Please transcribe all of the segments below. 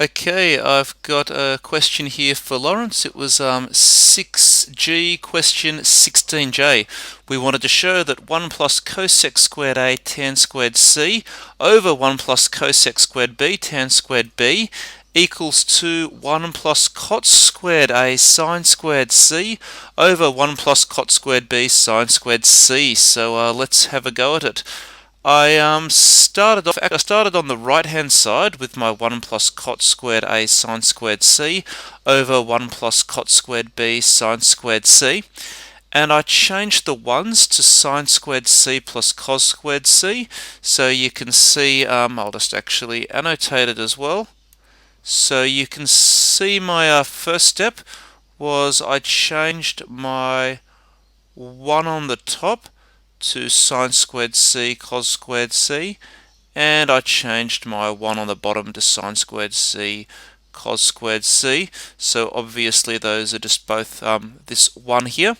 Okay, I've got a question here for Lawrence. It was 6G question 16J. We wanted to show that 1 plus cosec squared A tan squared C over 1 plus cosec squared B tan squared B equals to 1 plus cot squared A sine squared C over 1 plus cot squared B sine squared C. So let's have a go at it. I started on the right hand side with my 1 plus cot squared A sine squared C over 1 plus cot squared B sine squared C, and I changed the 1's to sine squared C plus cos squared C, so you can see, I'll just actually annotate it as well. So you can see my first step was I changed my 1 on the top to sine squared C cos squared C, and I changed my 1 on the bottom to sine squared C cos squared C. So obviously those are just both this 1 here.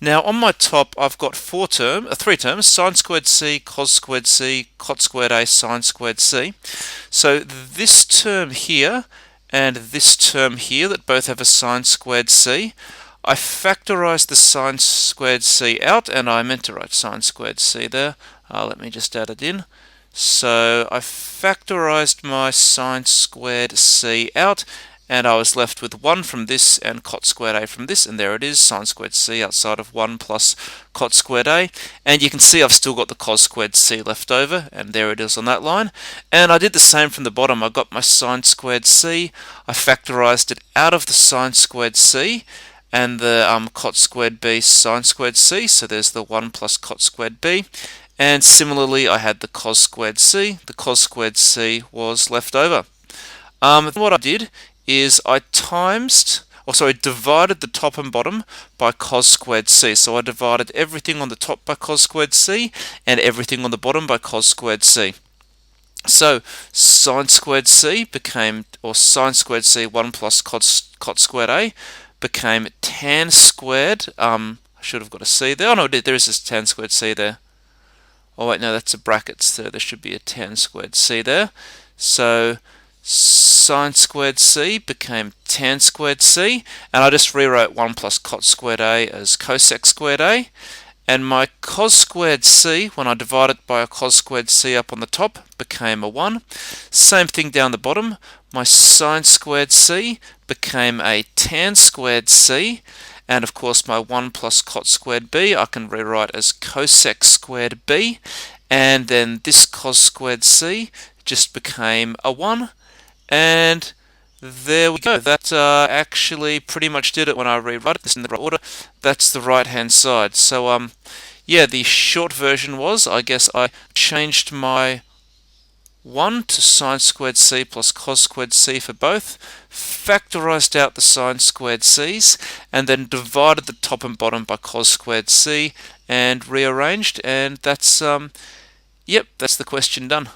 Now on my top I've got three terms, sine squared C, cos squared C, cot squared A, sine squared C. So this term here and this term here that both have a sine squared C, I factorised the sine squared C out, and I meant to write sine squared C there. Let me just add it in. So I factorised my sine squared C out, and I was left with 1 from this and cot squared A from this, and there it is, sine squared C outside of 1 plus cot squared A. And you can see I've still got the cos squared C left over, and there it is on that line. And I did the same from the bottom. I got my sine squared C, I factorised it out of the sine squared C, and the cot squared B sine squared C, so there's the 1 plus cot squared B. And similarly, I had the cos squared C. The cos squared C was left over. What I did is I divided the top and bottom by cos squared C. So I divided everything on the top by cos squared C and everything on the bottom by cos squared C. So sine squared C became, or sine squared C 1 plus cot squared A became tan squared. I should have got a C there. Oh no, there is this tan squared C there. Oh wait, no, that's a bracket, so there should be a tan squared C there. So sine squared C became tan squared C, and I just rewrote 1 plus cot squared A as cosec squared A. And my cos squared C, when I divide it by a cos squared C up on the top, became a 1. Same thing down the bottom. My sine squared C became a tan squared C. And of course my 1 plus cot squared B I can rewrite as cosec squared B. And then this cos squared C just became a 1. And there we go. That actually pretty much did it when I rewrite this in the right order. That's the right hand side. So yeah, the short version was, I guess I changed my 1 to sine squared C plus cos squared C for both, factorised out the sine squared C's, and then divided the top and bottom by cos squared C and rearranged, and that's, yep, that's the question done.